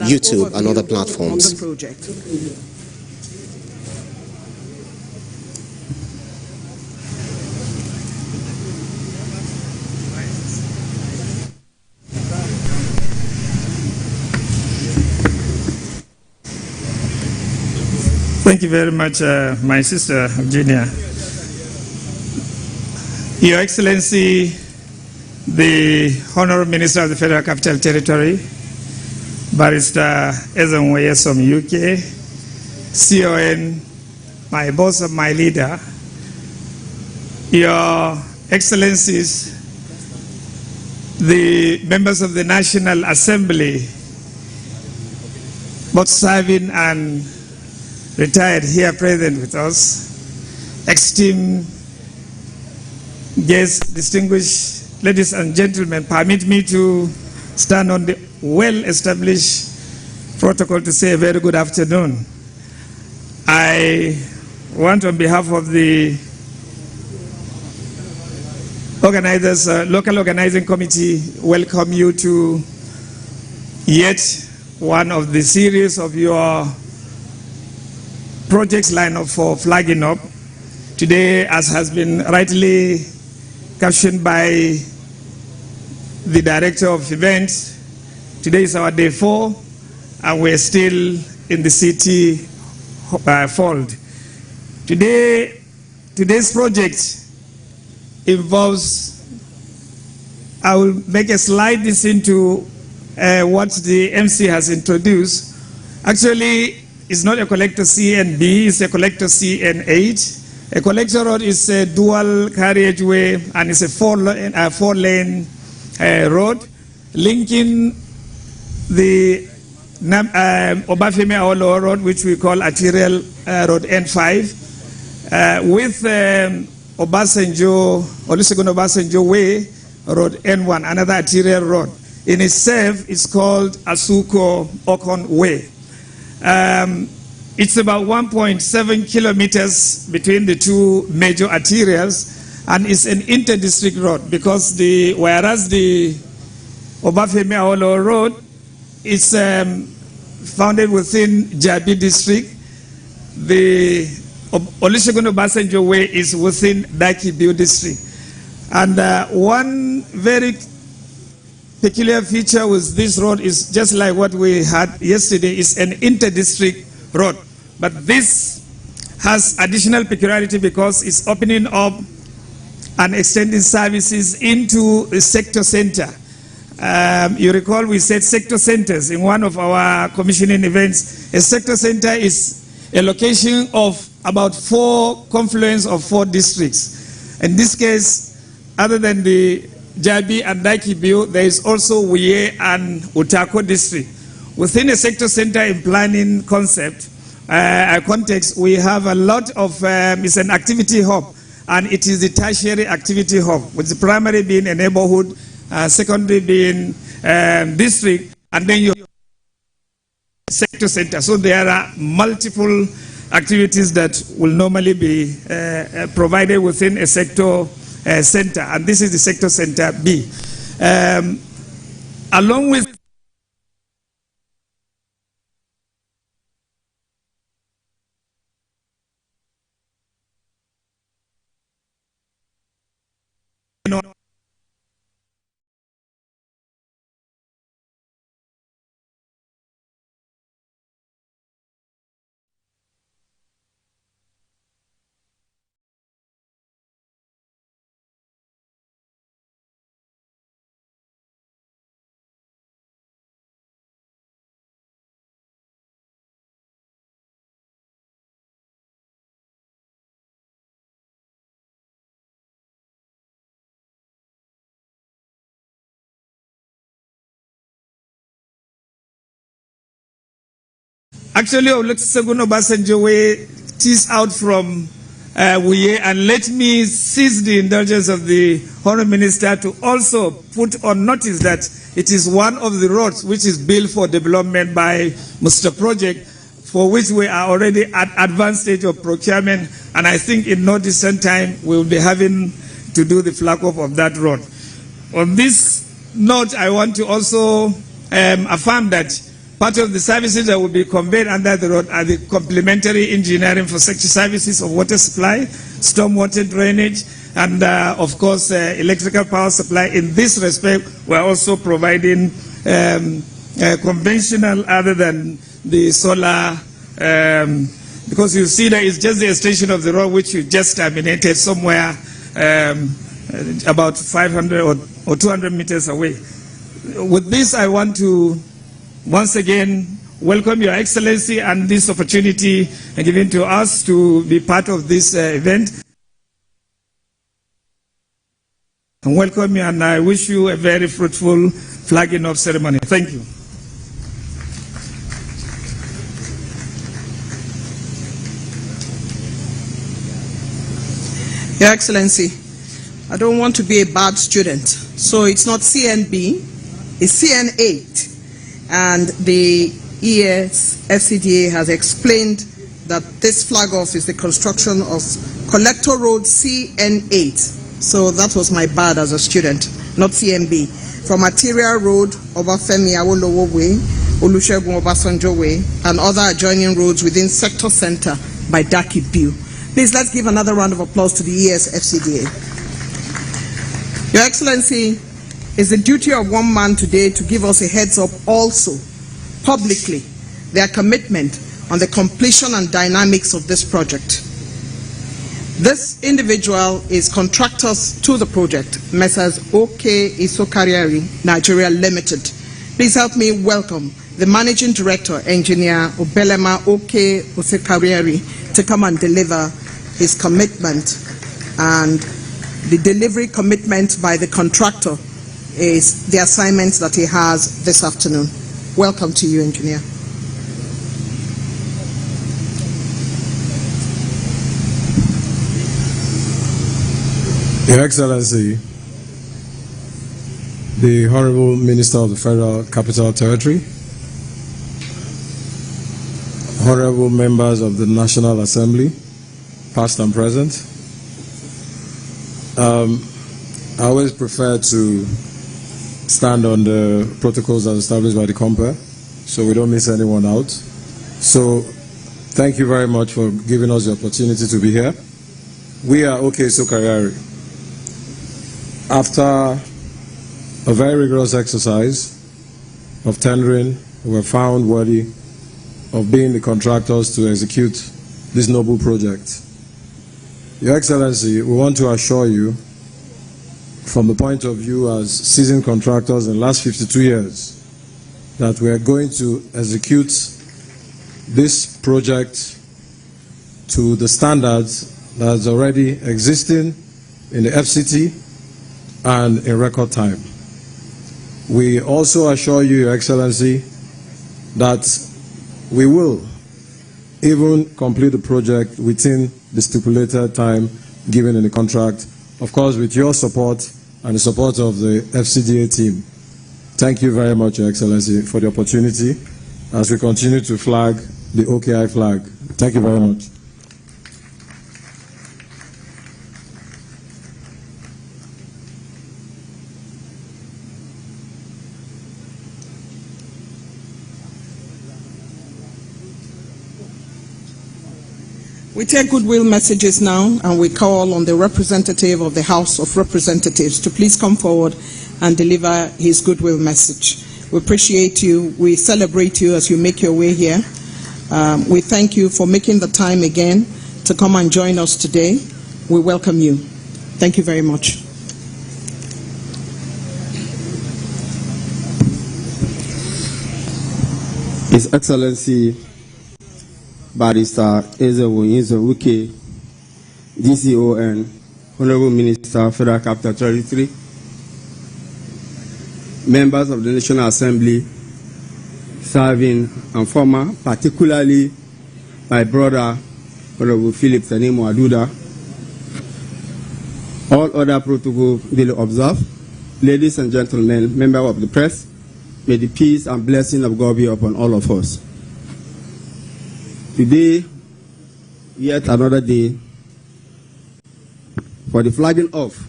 YouTube, and other platforms. Thank you very much, my sister Virginia. Your Excellency, the Honorable Minister of the Federal Capital Territory, Barrister Ezenwoye from UK, CON, my boss and my leader, Your Excellencies, the members of the National Assembly, both serving and retired here present with us, esteemed guests, distinguished ladies and gentlemen, permit me to stand on the well-established protocol to say a very good afternoon. I want on behalf of the organizers, local organizing committee, welcome you to yet one of the series of your projects lineup for flagging up. Today, as has been rightly captioned by the director of events, today is our day 4, and we're still in the city fold. Today's project involves, I will make a slide this into what the MC has introduced. Actually, it's not a collector C and B, it's a collector C and 8. A collector road is a dual carriageway and it's a four-lane road linking the Obafemi Awolowo Road, which we call Arterial Road N5, with Olusegun Obasanjo Way, Road N1, another arterial road. In itself, it's called Asuko Okon Way. It's about 1.7 kilometers between the two major arterials, and it's an inter-district road because whereas the Obafemi Awolowo Road is founded within Jabi district, the Olusegun Obasanjo Way is within Dakibiu district. And one very peculiar feature with this road is just like what we had yesterday, is an inter-district road. But this has additional peculiarity because it's opening up and extending services into a sector center. You recall we said sector centers in one of our commissioning events. A sector center is a location of about 4 confluence of 4 districts. In this case, other than the Jabi and Dakibiu, there is also Wuye and Utako district. Within a sector center in planning concept, context, we have a lot of, it's an activity hub, and it is the tertiary activity hub, with the primary being a neighborhood, secondary being district, and then your sector center. So there are multiple activities that will normally be provided within a sector center, and this is the sector center B. Along with actually, Olusegun Obasanjo Way teased out from Wuye, and let me seize the indulgence of the Honourable Minister to also put on notice that it is one of the roads which is built for development by Mr. Project, for which we are already at advanced stage of procurement, and I think in no distant time we will be having to do the flag off of that road. On this note, I want to also affirm that Part of the services that will be conveyed under the road are the complementary engineering for such services of water supply, stormwater drainage, and of course electrical power supply. In this respect, we are also providing conventional other than the solar, because you see that it's just the extension of the road which you just terminated somewhere about 500 or 200 meters away. With this, I want to once again welcome Your Excellency and this opportunity given to us to be part of this event. And welcome you, and I wish you a very fruitful flagging off ceremony. Thank you. Your Excellency, I don't want to be a bad student, so it's not CNB, it's CN8. And the FCTA has explained that this flag off is the construction of Collector Road CN8. So that was my bad as a student, not CNB. From Material Road, Obafemi Awolowo Way, Olusegun Obasanjo Way, and other adjoining roads within Sector Center by Daki Biu. Please, let's give another round of applause to the FCTA. Your Excellency, it's the duty of one man today to give us a heads up also, publicly, their commitment on the completion and dynamics of this project. This individual is contractors to the project, Messrs. OK Isokariari, Nigeria Limited. Please help me welcome the Managing Director, Engineer Obelema OK Isokariari, to come and deliver his commitment. And the delivery commitment by the contractor is the assignment that he has this afternoon. Welcome to you, Engineer. Your Excellency, the Honorable Minister of the Federal Capital Territory, Honorable members of the National Assembly, past and present, I always prefer to stand on the protocols as established by the Compare, so we don't miss anyone out. So thank you very much for giving us the opportunity to be here. We are OK Isokariari. After a very rigorous exercise of tendering, we were found worthy of being the contractors to execute this noble project. Your Excellency, we want to assure you, from the point of view as seasoned contractors in the last 52 years, that we are going to execute this project to the standards that is already existing in the FCT and in record time. We also assure you, Your Excellency, that we will even complete the project within the stipulated time given in the contract, of course with your support and the support of the FCDA team. Thank you very much, Your Excellency, for the opportunity as we continue to flag the OKI flag. Thank you very much. We take goodwill messages now, and we call on the representative of the House of Representatives to please come forward and deliver his goodwill message. We appreciate you. We celebrate you as you make your way here. We thank you for making the time again to come and join us today. We welcome you. Thank you very much. His Excellency Barrister Ezewo Wike, DCON, Honorable Minister, Federal Capital Territory, members of the National Assembly, serving and former, particularly my brother, Honorable Philip Sanemo Aduda, all other protocols duly observed. Ladies and gentlemen, members of the press, may the peace and blessing of God be upon all of us. Today, yet another day for the flagging off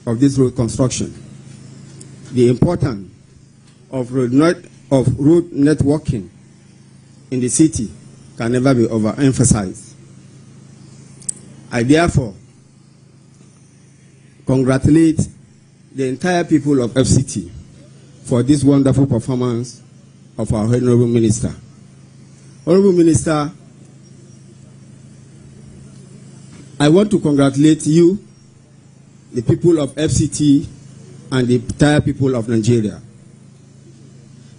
of this road construction. The importance of of road networking in the city can never be overemphasized. I therefore congratulate the entire people of FCT for this wonderful performance of our Honorable Minister. Honorable Minister, I want to congratulate you, the people of FCT, and the entire people of Nigeria.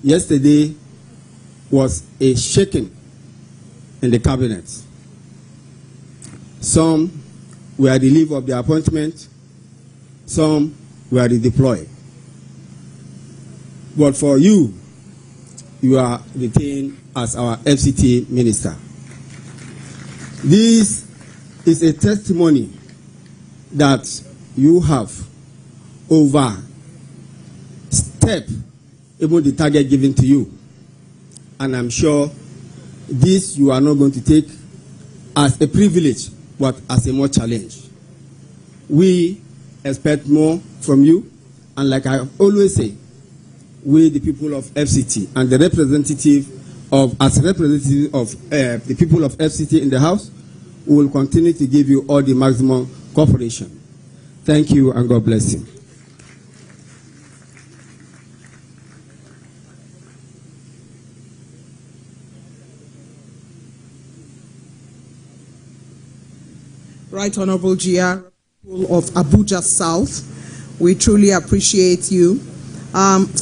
Yesterday was a shaking in the cabinet. Some were relieved of their appointment, some were redeployed. But for you, you are retained as our FCT minister. This is a testimony that you have overstepped even the target given to you. And I'm sure this you are not going to take as a privilege, but as a more challenge. We expect more from you, and like I always say, we the people of FCT and the representative of the people of FCT in the House, we will continue to give you all the maximum cooperation. Thank you, and God bless you. Right Honorable GR of Abuja South, we truly appreciate you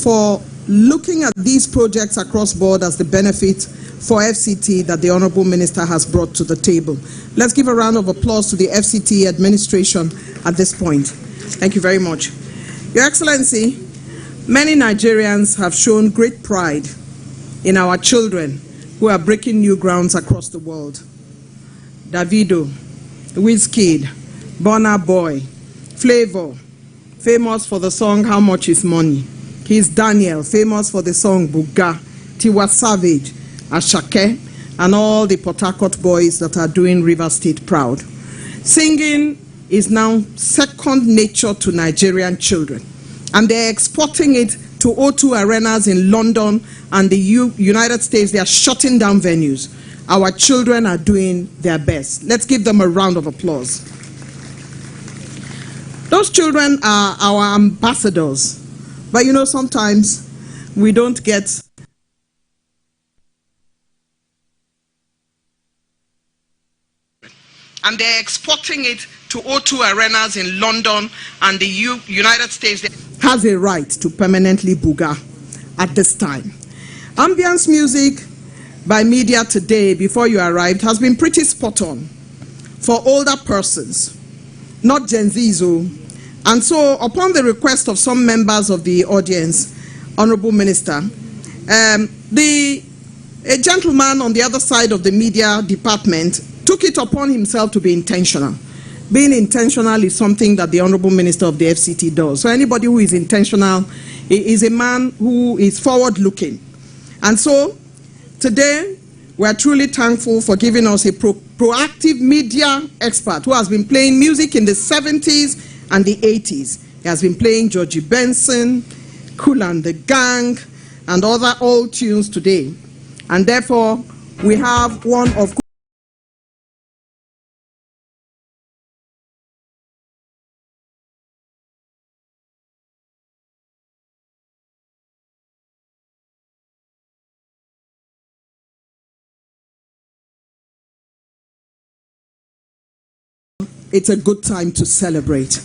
for looking at these projects across board as the benefit for FCT that the Honorable Minister has brought to the table. Let's give a round of applause to the FCT administration at this point. Thank you very much. Your Excellency, many Nigerians have shown great pride in our children who are breaking new grounds across the world. Davido, Wizkid, Burna Boy, Flavor, famous for the song How Much Is Money. Kiss Daniel, famous for the song Buga, Tiwa Savage, Ashake, and all the Port Harcourt boys that are doing River State proud. Singing is now second nature to Nigerian children, and they're exporting it to O2 arenas in London and the United States. They are shutting down venues. Our children are doing their best. Let's give them a round of applause. Those children are our ambassadors. But you know, sometimes we don't get and they're exporting it to O2 arenas in London and the United States. Has a right to permanently booger at this time. Ambience music by media today, before you arrived, has been pretty spot on for older persons, not Gen Zs. And so, upon the request of some members of the audience, Honorable Minister, a gentleman on the other side of the media department took it upon himself to be intentional. Being intentional is something that the Honorable Minister of the FCT does. So anybody who is intentional is a man who is forward-looking. And so, today, we are truly thankful for giving us a proactive media expert who has been playing music in the 70s and the 80s. He has been playing Georgie Benson, Kool and the Gang, and other old tunes today. And therefore, we have one of it's a good time to celebrate.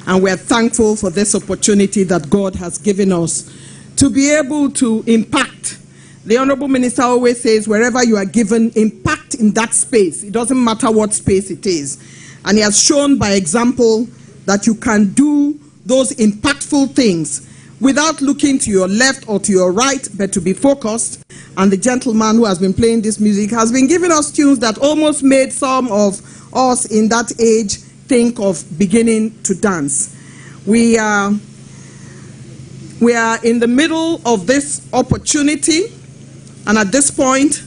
And we're thankful for this opportunity that God has given us to be able to impact. The Honorable Minister always says, wherever you are given, impact in that space. It doesn't matter what space it is. And he has shown by example that you can do those impactful things without looking to your left or to your right, but to be focused. And the gentleman who has been playing this music has been giving us tunes that almost made some of us in that age think of beginning to dance. We are in the middle of this opportunity, and at this point,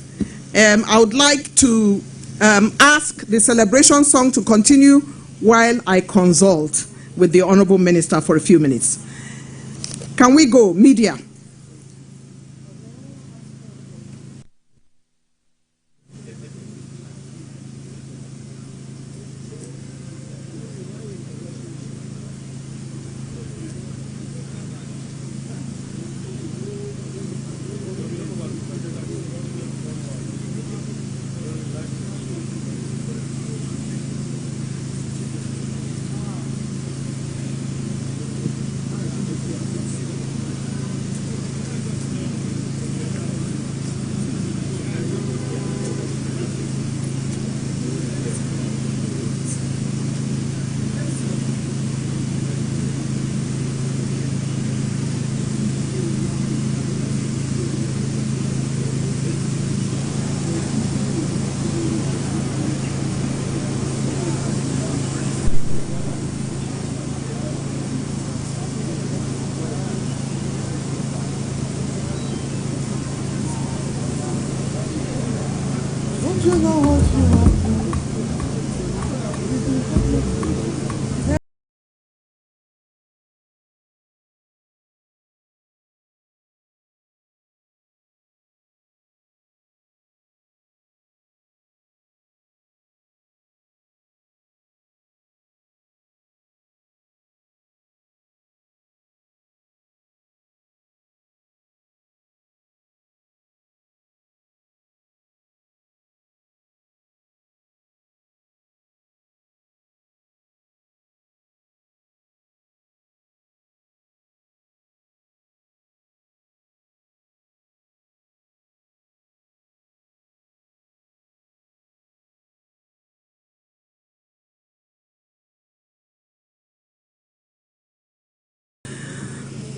I would like to ask the celebration song to continue while I consult with the Honorable Minister for a few minutes. Can we go, media?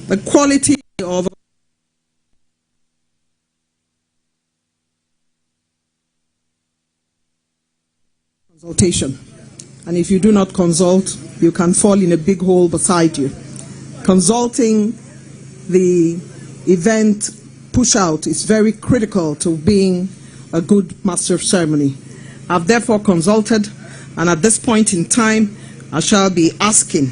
The quality of consultation. And if you do not consult, you can fall in a big hole beside you. Consulting the event push out is very critical to being a good master of ceremony. I've therefore consulted, and at this point in time, I shall be asking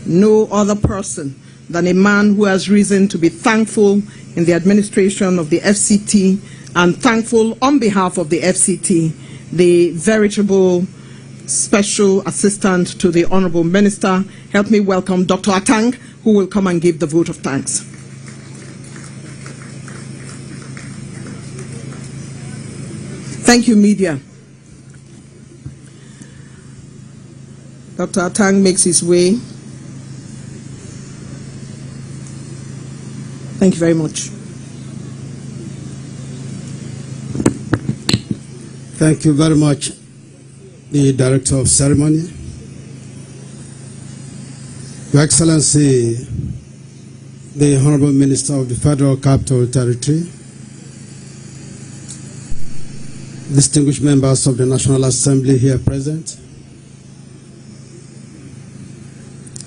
no other person than a man who has reason to be thankful in the administration of the FCT and thankful on behalf of the FCT, the veritable special assistant to the Honorable Minister. Help me welcome Dr. Atang, who will come and give the vote of thanks. Thank you, media. Dr. Atang makes his way. Thank you very much. Thank you very much, the Director of Ceremony. Your Excellency, the Honorable Minister of the Federal Capital Territory, distinguished members of the National Assembly here present,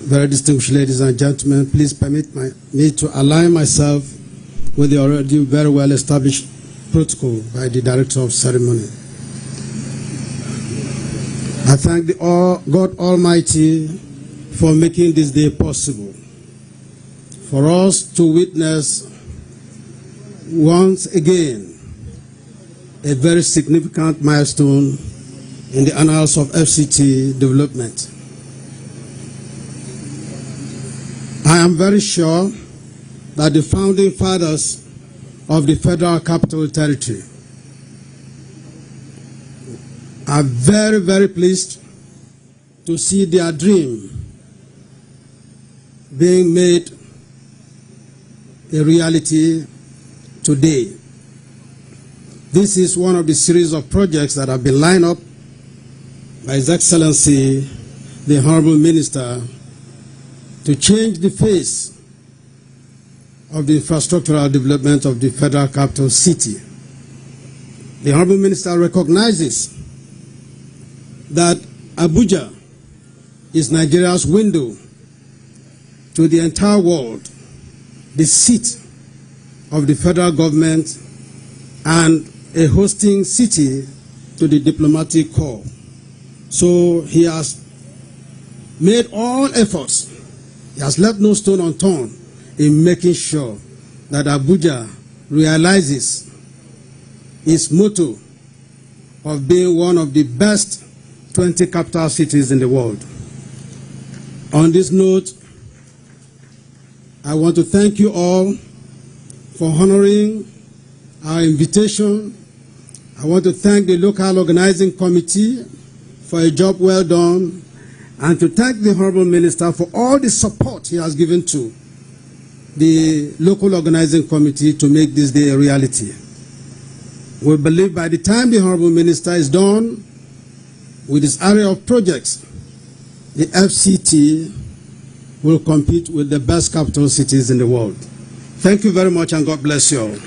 very distinguished ladies and gentlemen, please permit me to align myself with the already very well established protocol by the Director of Ceremony. I thank God Almighty for making this day possible, for us to witness once again a very significant milestone in the annals of FCT development. I am very sure that the founding fathers of the Federal Capital Territory are very, very pleased to see their dream being made a reality today. This is one of the series of projects that have been lined up by His Excellency, the Honorable Minister, to change the face of the infrastructural development of the Federal Capital City. The Honorable Minister recognizes that Abuja is Nigeria's window to the entire world, the seat of the federal government and a hosting city to the diplomatic corps. So he has made all efforts. He has left no stone unturned in making sure that Abuja realizes its motto of being one of the best 20 capital cities in the world. On this note, I want to thank you all for honoring our invitation. I want to thank the local organizing committee for a job well done, and to thank the Honorable Minister for all the support he has given to the local organizing committee to make this day a reality. We believe by the time the Honorable Minister is done with this area of projects, the FCT will compete with the best capital cities in the world. Thank you very much, and God bless you all.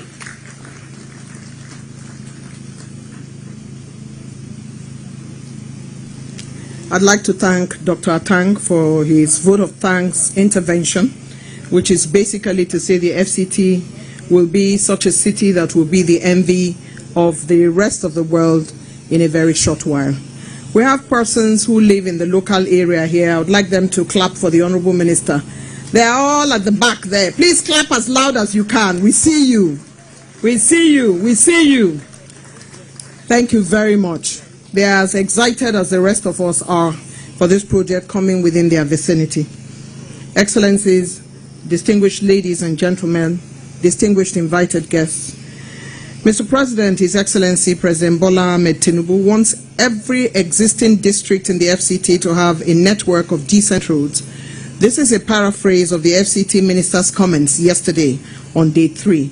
I'd like to thank Dr. Atang for his vote of thanks intervention, which is basically to say the FCT will be such a city that will be the envy of the rest of the world in a very short while. We have persons who live in the local area here. I would like them to clap for the Honorable Minister. They are all at the back there. Please clap as loud as you can. We see you. We see you. We see you. Thank you very much. They are as excited as the rest of us are for this project coming within their vicinity. Excellencies, distinguished ladies and gentlemen, distinguished invited guests. Mr. President, His Excellency President Bola Ahmed Tinubu wants every existing district in the FCT to have a network of decent roads. This is a paraphrase of the FCT Minister's comments yesterday on day 3.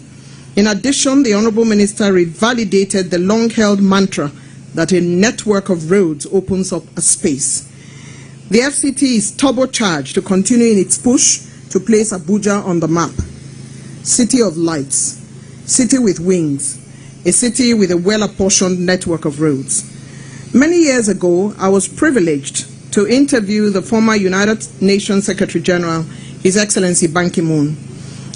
In addition, the Honorable Minister revalidated the long-held mantra that a network of roads opens up a space. The FCT is turbocharged to continue in its push to place Abuja on the map. City of lights, city with wings, a city with a well-apportioned network of roads. Many years ago, I was privileged to interview the former United Nations Secretary General, His Excellency Ban Ki-moon.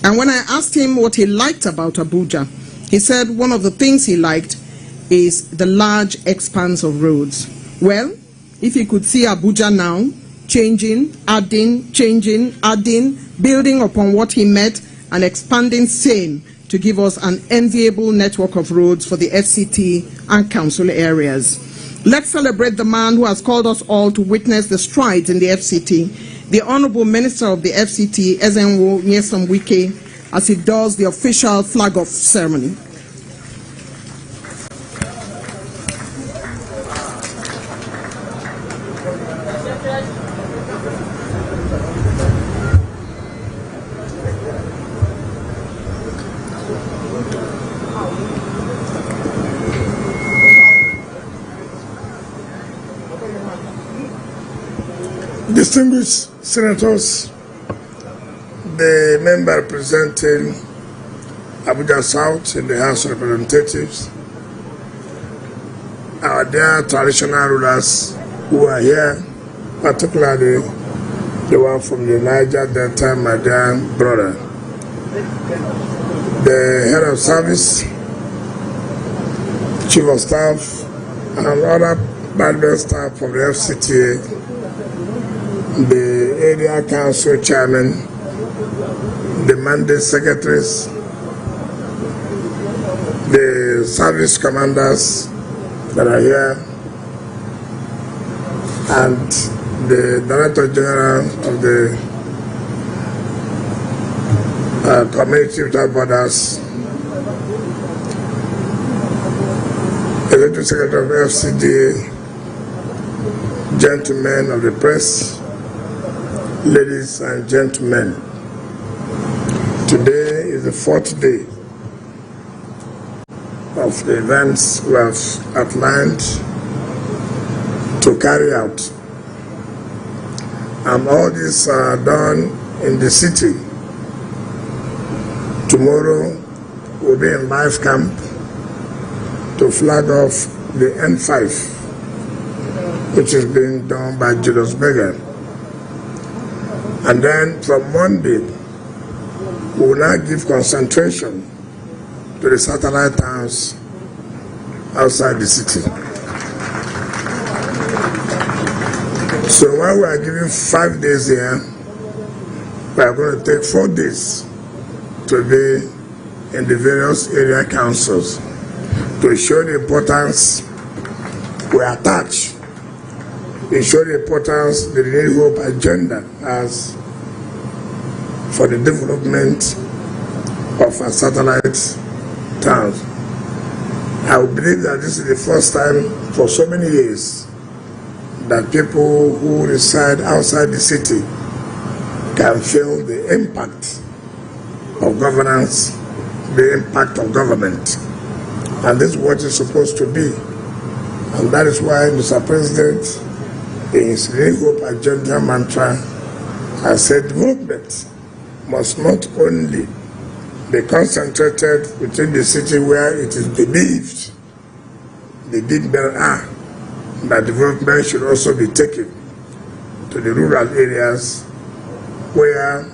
And when I asked him what he liked about Abuja, he said one of the things he liked is the large expanse of roads. Well, if he could see Abuja now, changing, adding, building upon what he met and expanding same to give us an enviable network of roads for the FCT and council areas. Let's celebrate the man who has called us all to witness the strides in the FCT, the Honorable Minister of the FCT, Ezenwo Nyesom Wike, as he does the official flag-off ceremony. Distinguished Senators, the member representing Abuja South in the House of Representatives, our dear traditional rulers who are here, particularly the one from the Niger Delta, my dear brother, the head of service, chief of staff, and other background staff from the FCTA, the area council chairman, the mandate secretaries, the service commanders that are here, and the Director General of the Community Without Borders, Executive Secretary of FCDA, gentlemen of the press, ladies and gentlemen, today is the 4th day of the events we have outlined to carry out. And all these are done in the city. Tomorrow we'll be in live camp to flag off the N5, which is being done by Julius Berger. And then from Monday, we will now give concentration to the satellite towns outside the city. So while we are giving 5 days here, we are going to take 4 days to be in the various area councils to show the importance we attach. We show the importance the Renewed Hope agenda has for the development of our satellite towns. I believe that this is the first time for so many years that people who reside outside the city can feel the impact of governance, the impact of government. And this is what it's supposed to be. And that is why Mr. President, in his Renewed Hope agenda mantra, has said development must not only be concentrated within the city where it is believed the big men are, that development should also be taken to the rural areas where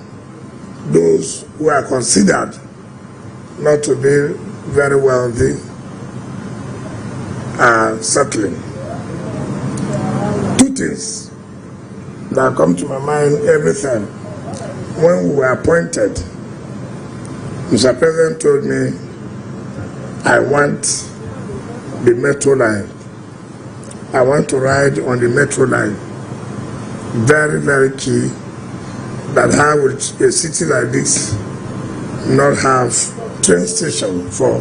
those who are considered not to be very wealthy are are settling. Two things that come to my mind every time. When we were appointed, Mr. President told me, I want the metro line. I want to ride on the metro line. Very, very key that how would a city like this not have train station for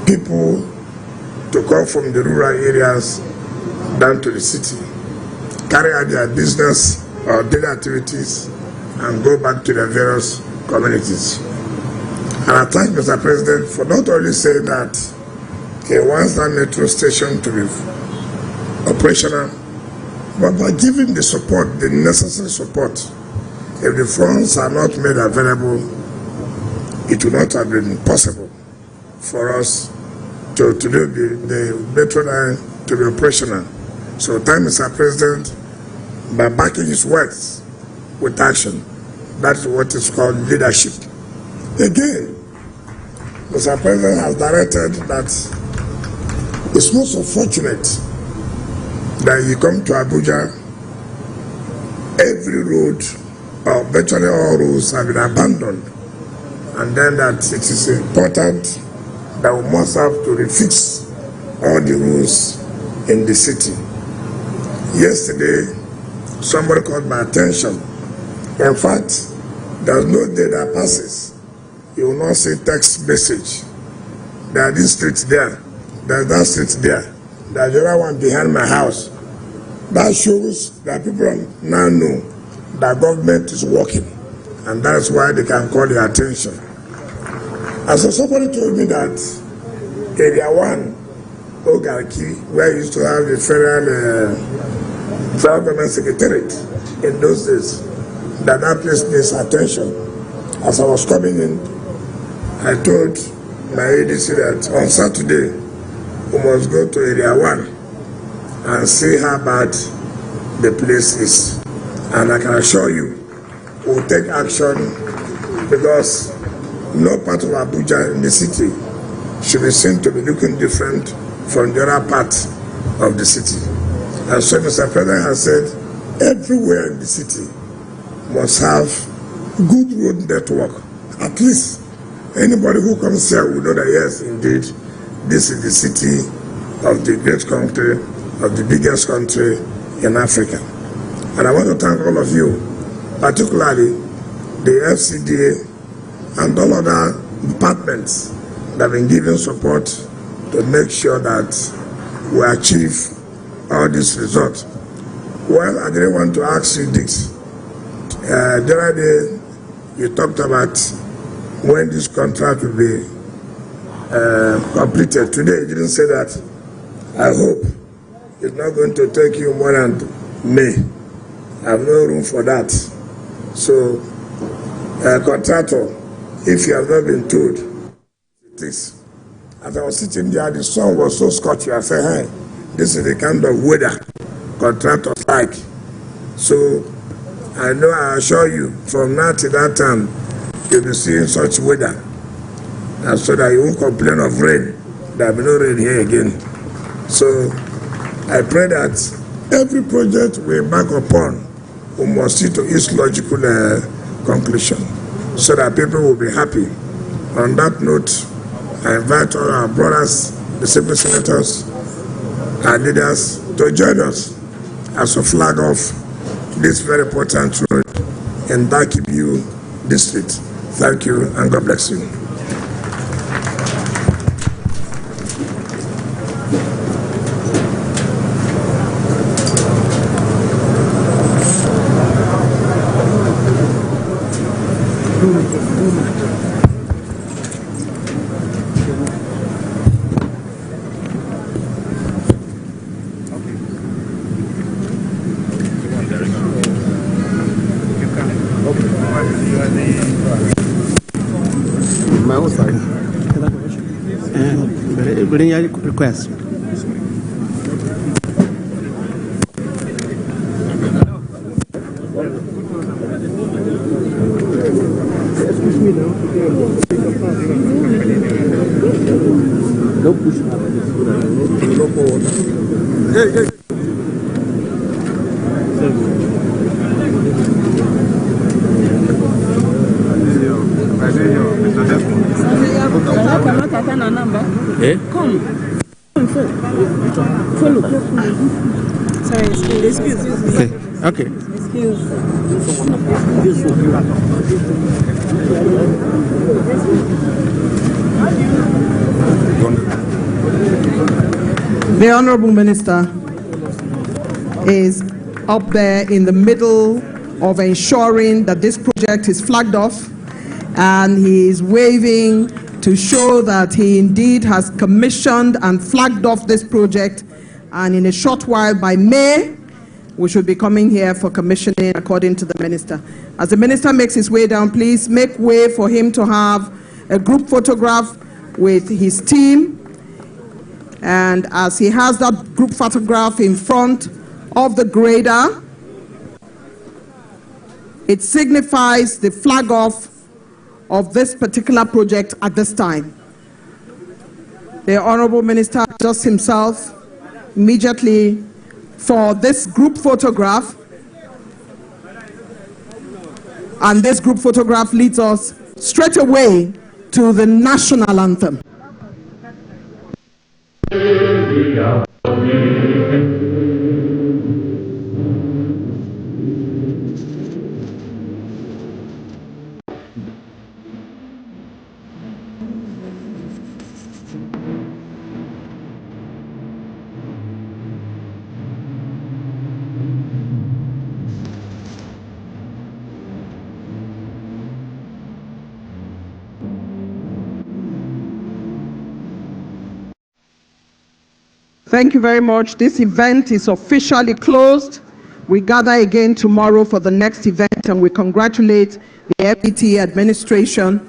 people to come from the rural areas down to the city, carry out their business or daily activities and go back to their various communities. And I thank Mr. President for not only saying that he wants that metro station to be operational, but by giving the support, the necessary support. If the funds are not made available, it would not have been possible for us to do the metro line to be operational. So thank Mr. President by backing his words with action. That's what is called leadership. Again, Mr. President has directed that it's most unfortunate that you come to Abuja, every road or virtually all roads have been abandoned, and then that it is important that we must have to refix all the roads in the city. Yesterday, somebody called my attention. In fact, there's no day that passes you will not see text message. There are these streets there, there's that street there, there's the other one behind my house. That shows that people now know that government is working, and that's why they can call their attention. And so somebody told me that Area 1, Ogarki, where I used to have the federal government secretariat in those days, that place needs attention. As I was coming in, I told my ADC that on Saturday we must go to Area 1 and see how bad the place is. And I can assure you, we'll take action, because no part of Abuja in the city should be seen to be looking different from the other part of the city. And so Mr. President has said everywhere in the city must have good road network. At least anybody who comes here will know that yes, indeed, this is the city of the great country, of the biggest country in Africa. And I want to thank all of you, particularly the FCT and all other departments that have been giving support to make sure that we achieve all these results. Well, I didn't want to ask you this. The other day, you talked about when this contract will be completed. Today, you didn't say that. I hope it's not going to take you more than May. I have no room for that. So, contractor, if you have not been told, it is. As I was sitting there, the sun was so scorching. I said, hey, this is the kind of weather contractors like. So, I know, I assure you, from now to that time, you'll be seeing such weather. And so that you won't complain of rain. There will be no rain here again. So, I pray that every project we embark upon, we must see to its logical conclusion, so that people will be happy. On that note, I invite all our brothers, the civil senators, our leaders, to join us as a flag off this very important road in Dakibu district. Thank you, and God bless you. My own side. Bring your request. Excuse me now. Sorry, excuse me. Okay. The Honorable Minister is up there in the middle of ensuring that this project is flagged off, and he is waving to show that he indeed has commissioned and flagged off this project, and in a short while, by May, we should be coming here for commissioning according to the Minister. As the Minister makes his way down, please make way for him to have a group photograph with his team. And as he has that group photograph in front of the grader, it signifies the flag off of this particular project at this time. The Honorable Minister adjusts himself immediately for this group photograph, and this group photograph leads us straight away to the national anthem. Thank you very much. This event is officially closed. We gather again tomorrow for the next event, and we congratulate the FCT administration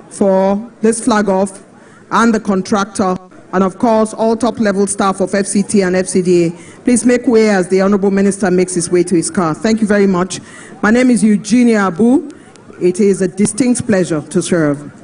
for this flag off, and the contractor, and of course all top-level staff of FCT and FCDA. Please make way as the Honorable Minister makes his way to his car. Thank you very much. My name is Eugenia Abu. It is a distinct pleasure to serve.